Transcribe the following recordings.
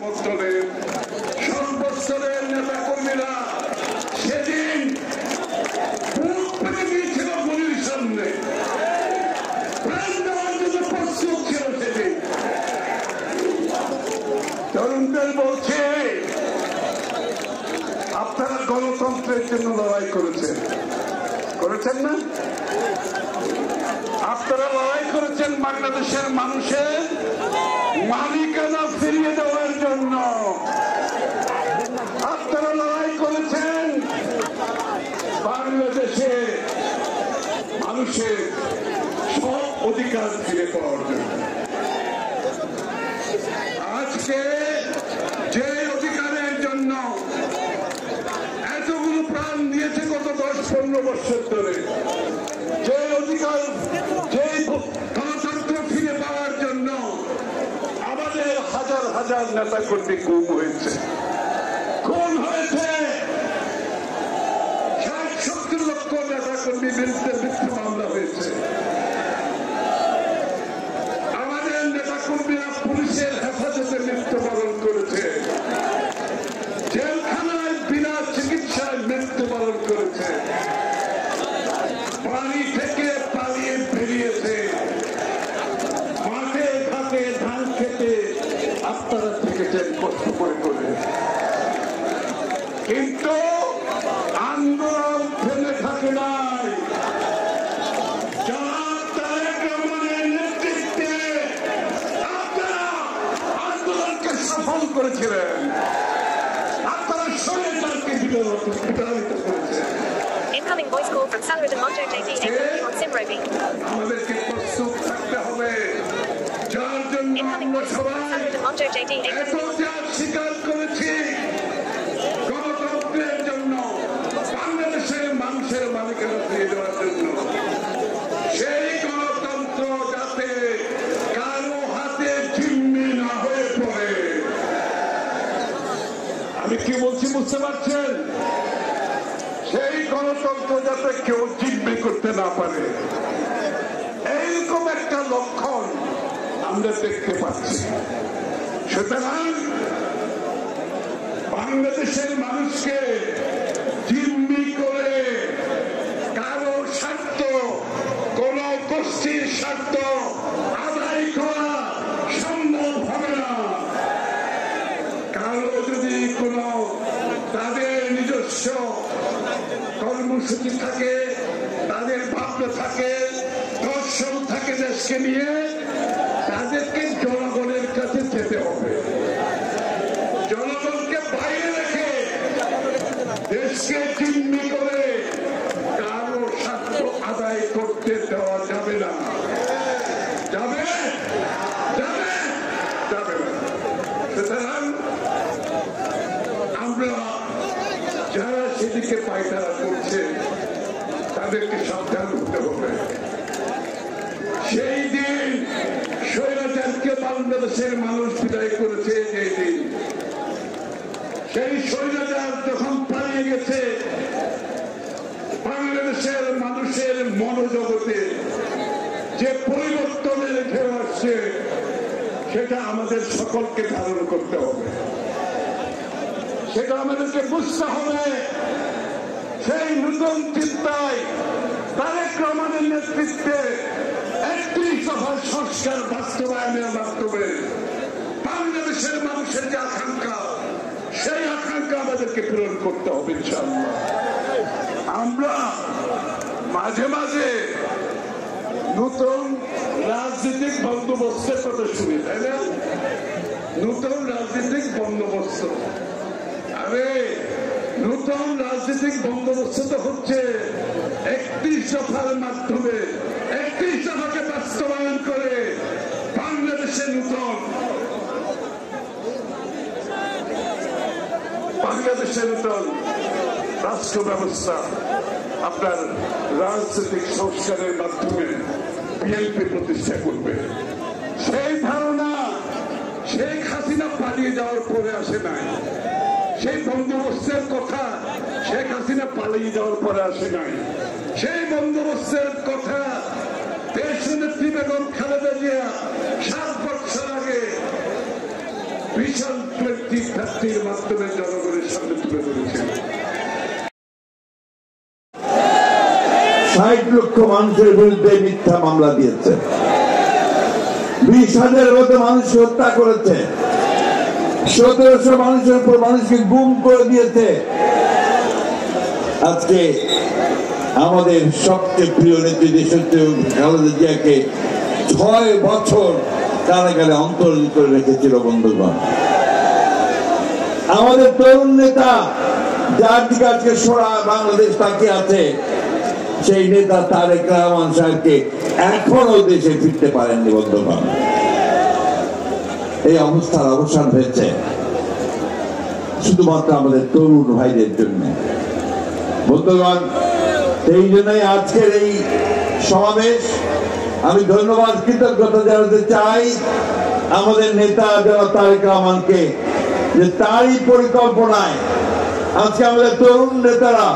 সমর্থনের সর্বস্তরের নেতা কর্মীরা সেদিন বুক পেতে দিয়েছিল গলির সামনে, প্রাণ দেওয়ার জন্য প্রস্তুত ছিল সেদিন। তরুণদের বলছে আপনারা গণতন্ত্রের জন্য লড়াই করেছেন না? আপনারা লড়াই করেছেন বাংলাদেশের মানুষের মালিকানা ফিরিয়ে দেওয়ার জন্য। আপনারা লড়াই করেছেন বাংলাদেশে মানুষের সব অধিকার ফিরে পাওয়ার জন্য। আজকে যে অধিকারের জন্য এতগুলো প্রাণ দিয়েছে গত 10-15 বছর ধরে, যে অধিকার, যে গণতন্ত্র ফিরে পাওয়ার জন্য আমাদের হাজার হাজার নেতা কর্মী খুন হয়েছে, 60-70 লক্ষ নেতা কর্মী বিরুদ্ধে মিথ্যা মামলা হয়েছে। আমাদের নেতা কর্মীরা পুলিশের হেফাজতে মৃত্যুবরণ করেছে, জেলখানায় বিনা চিকিৎসায় মৃত্যুবরণ করেছে, বাড়ি থেকে পালিয়ে বেরিয়েছে, মাঠে ঘাটে ধান খেতে আপনারা থেকেছেন কষ্ট করে। কিন্তু আন্দোলন ফেলে থাকে নাই। তারেক রহমানের নেতৃত্বে আপনারা আন্দোলনকে সফল করেছিলেন, আপনারা স্বৈরাচারকে বিতাড়িত করেছেন। Incoming voice call from Saludan Monjo JD on Simrobi. আমাদেরকে প্রস্তুত থাকতে হবে, যার জন্য আমরা সবাই এত ত্যাগ স্বীকার করেছি, গণতন্ত্রের জন্য, বাংলাদেশের মানুষের মালিকানা ফিরিয়ে দেওয়ার জন্য। সেই গণতন্ত্র যাতে কারো হাতে জিম্মি না হয়ে পড়ে। আমি কি বলছি বুঝতে পারছেন? সেই গণতন্ত্র যাতে কেউ জিম্মি করতে না পারে, এইরকম একটা লক্ষণ আমরা দেখতে পাচ্ছি। সুতরাং বাংলাদেশের মানুষকে জিম্মি করে কারো স্বার্থ, কোন গোষ্ঠীর স্বার্থ আদায় করা সম্ভব হবে না। কারো যদি কোন তাদের নিজস্ব কর্মসূচি থাকে, তাদের ভাবনা থাকে, দর্শন থাকে দেশকে নিয়ে, তাদেরকে জনগণের কাছে যেতে হবে। জনগণকে বাইরে রেখে দেশকে জিম্মি করে কারো স্বার্থ আদায় করতে দেওয়া যাবে না। যাবে না। সুতরাং আমরা যারা সেদিকে পায়তারা করছে তাদেরকে সাবধান হতে হবে। সেই দিন স্বৈরাচারকে বাংলাদেশের মানুষ বিদায় করেছে, যেই দিন সেই স্বৈরাচার যখন পালিয়ে গেছে, বাংলাদেশের মানুষের মনোজগতে যে পরিবর্তনের ঢেউ আসছে, সেটা আমাদের সকলকে ধারণ করতে হবে, সেটা আমাদেরকে বুঝতে হবে। সেই নতুন চিন্তায় তারেক রহমানের নেতৃত্বে 31 দফার সংস্কার বাস্তবায়নের মাধ্যমে বাংলাদেশের মানুষের যে আকাঙ্ক্ষা, সেই আকাঙ্ক্ষা আমাদেরকে পূরণ করতে হবে ইনশাআল্লাহ। আমরা মাঝে মাঝে নতুন রাজনৈতিক বন্দোবস্তের কথা শুনি, তাই না? নতুন রাজনৈতিক বন্দোবস্ত, আরে নতুন রাজনৈতিক বন্দোবস্ত তো হচ্ছে 31 দফার মাধ্যমে, 31 দফাকে বাস্তবায়ন করে বাংলাদেশের নতুন রাষ্ট্র ব্যবস্থা, আপনার রাজনৈতিক সংস্কারের মাধ্যমে বিএনপি প্রতিষ্ঠা করবে। সেই ধারণা শেখ হাসিনা পালিয়ে যাওয়ার পরে আসে নাই, সেই বন্দোবস্তের কথা শেখ হাসিনা পালিয়ে যাওয়ার পরে আসে নাই। সেই বন্দোবস্তের কথা দেশনেত্রী বেগম খালেদা জিয়া 7 বছর আগে ভিশন 2030 মাধ্যমে জনগণের সামনে তুলে ধরেছেন। 60 লক্ষ মানুষের বিরুদ্ধে মিথ্যা মামলা দিয়েছে, 20,000 মতো মানুষ হত্যা করেছে, 1700 মানুষের উপর মানুষকে গুম করে দিয়েছে। আজকে আমাদের সবচেয়ে প্রিয় নেত্রী দেশনেত্রী খালেদা জিয়াকে 6 বছর কারাগারে অন্তরীণ করে রেখেছিল। বন্ধুগণ, আমাদের তরুণ নেতা যার দিকে আজকে সারা বাংলাদেশ তাকিয়ে আছে, সেই নেতা তারেক রহমান সাহেবকে এখনো দেশে ফিরতে পারেননি। বন্ধুগণ, এই অবস্থার অবসান হয়েছে শুধুমাত্র আমাদের তরুণ ভাইদের জন্য। বন্ধুগণ, এই জন্যই আজকের এই সমাবেশ। আমি ধন্যবাদ কৃতজ্ঞতা জানাতে চাই আমাদের নেতা জনাব তারেক রহমানকে, যে তারই পরিকল্পনায় আজকে আমাদের তরুণ নেতারা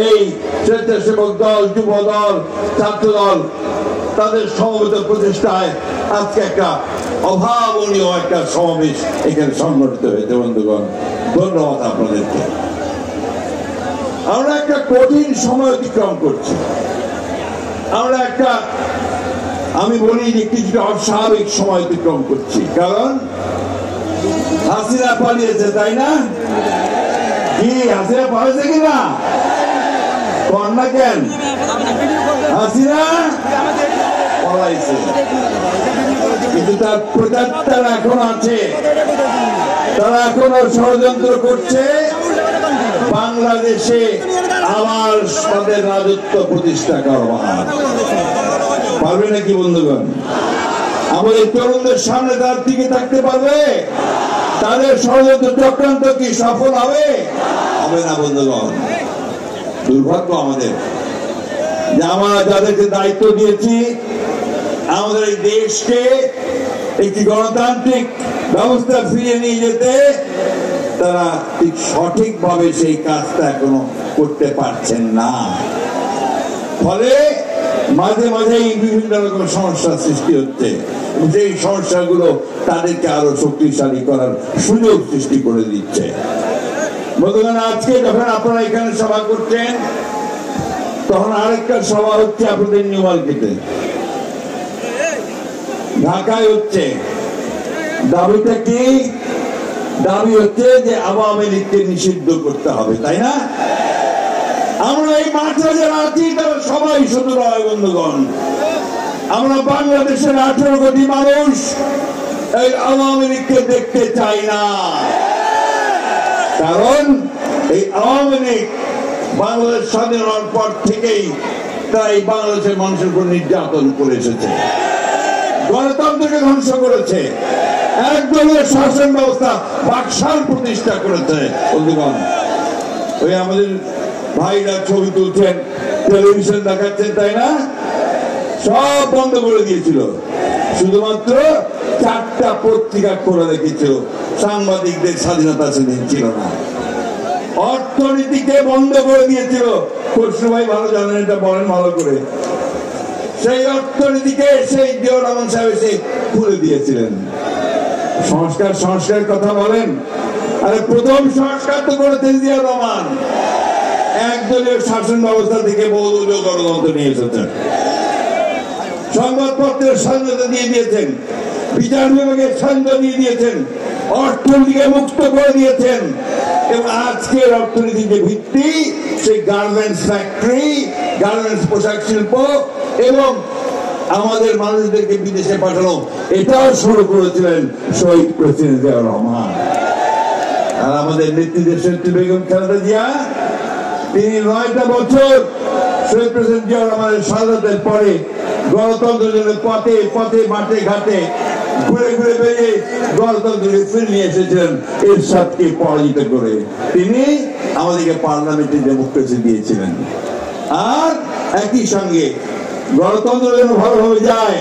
এই স্বেচ্ছাসেবক দল, যুব দল, ছাত্র দল তাদের সমবেত প্রচেষ্টায় আজকে একটা অভাবনীয় একটা সমাবেশ এখানে সংগঠিত হয়েছে। বন্ধুগণ, ধন্যবাদ আপনাদেরকে। আমরা একটা কঠিন সময় অতিক্রম করছি। আমরা একটা, আমি বলি যে কিছুটা অস্বাভাবিক সময় অতিক্রম করছি, কারণ হাসিনা পালিয়েছে, তাই না? কি হাসিনা পালিয়েছে কিনা কন্যা? কেন হাসিনা পলাইছে, কিন্তু তার প্রচারটা এখন আছে। তারা এখনো ষড়যন্ত্র করছে বাংলাদেশে আবার তাদের রাজত্ব প্রতিষ্ঠা করবার। পারবে নাকি বন্ধুগণ? আমাদের তরুণদের সামনে তার দিকে থাকতে পারবে? তাদের ষড়যন্ত্র চক্রান্ত কি সফল হবে? হবে না বন্ধুগণ। দুর্ভাগ্য আমাদের যে আমরা যাদেরকে দায়িত্ব দিয়েছি আমাদের এই দেশকে একটি গণতান্ত্রিক ব্যবস্থা ফিরিয়ে নিয়ে যেতে, তারা ঠিক সঠিকভাবে সেই কাজটা এখনো করতে পারছেন না। ফলে মাঝে মাঝেই বিভিন্ন রকম সমস্যার সৃষ্টি হচ্ছে, সেই সমস্যাগুলো তাদেরকে আরো শক্তিশালী করার সুযোগ সৃষ্টি করে দিচ্ছে। বন্ধুগণ, আজকে যখন আপনারা এখানে সভা করছেন, তখন আরেকটা সভা হচ্ছে আপনাদের নিউ মার্কেটে, ঢাকায় হচ্ছে। দাবিটা কি? দাবি হচ্ছে যে আওয়ামী লীগকে নিষিদ্ধ করতে হবে, তাই না? আমরা এই মাঠে যারা আছি তারা সবাই শুধু নয় বন্ধুগণ, আমরা বাংলাদেশের 18 কোটি মানুষ এই আওয়ামী লীগকে দেখতে চাই না। কারণ এই আওয়ামী লীগ বাংলাদেশ স্বাধীন হওয়ার পর থেকেই তাই বাংলাদেশের মানুষের উপর নির্যাতন করে এসেছে, গণতন্ত্রকে ধ্বংস করেছে, একদলীয় শাসন ব্যবস্থা বাকশাল প্রতিষ্ঠা করেছে। বন্ধুগণ, ওই আমাদের ভাইরা ছবি তুলছেন, টেলিভিশন দেখাচ্ছেন, তাই না? সব বন্ধ করে দিয়েছিল, শুধুমাত্র 4টা পত্রিকা খোলা রেখেছিল। সাংবাদিকদের স্বাধীনতা সেদিন ছিল না। অর্থনীতিকে বন্ধ করে দিয়েছিল। খসরু ভাই ভালো জানেন, এটা বলেন ভালো করে। সেই অর্থনীতিকে সেই জিয়াউর রহমান সাহেব এসে খুলে দিয়েছিলেন। সংস্কার কথা বলেন, আরে প্রথম সংস্কার তো করেছেন জিয়াউর রহমান। একদলীয় শাসন ব্যবস্থা থেকে বহুদলীয় গণতন্ত্র নিয়ে এসেছেন। সংবাদপত্রের স্বাধীনতা দিয়ে দিয়েছেন, বিচার বিভাগের স্বাধীনতা দিয়ে দিয়েছেন, অর্থনীতিকে মুক্ত করে দিয়েছেন। এবং আজকের অর্থনীতির যে ভিত্তি, সেই গার্মেন্টস ফ্যাক্টরি, গার্মেন্টস পোশাক শিল্প এবং আমাদের মানুষদেরকে বিদেশে পাঠানো, এটাও শুরু করেছিলেন শহীদ প্রেসিডেন্ট জিয়াউর রহমান। আর আমাদের নেত্রী দেশনেত্রী বেগম খালেদা জিয়া, তিনি 9টা বছর শহীদ প্রেসিডেন্ট জিয়াউর রহমানের শাহাদাতের পরে গণতন্ত্রের জন্য পথে পথে মাঠে ঘাটে ঘুরে ঘুরে বেরিয়ে গণতন্ত্রকে ফিরে নিয়ে এসেছিলেন এরশাদকে পরাজিত করে। তিনি আমাদেরকে পার্লামেন্টে ডেমোক্রেসি দিয়েছিলেন। আর একই সঙ্গে গণতন্ত্র যেন ভালোভাবে যায়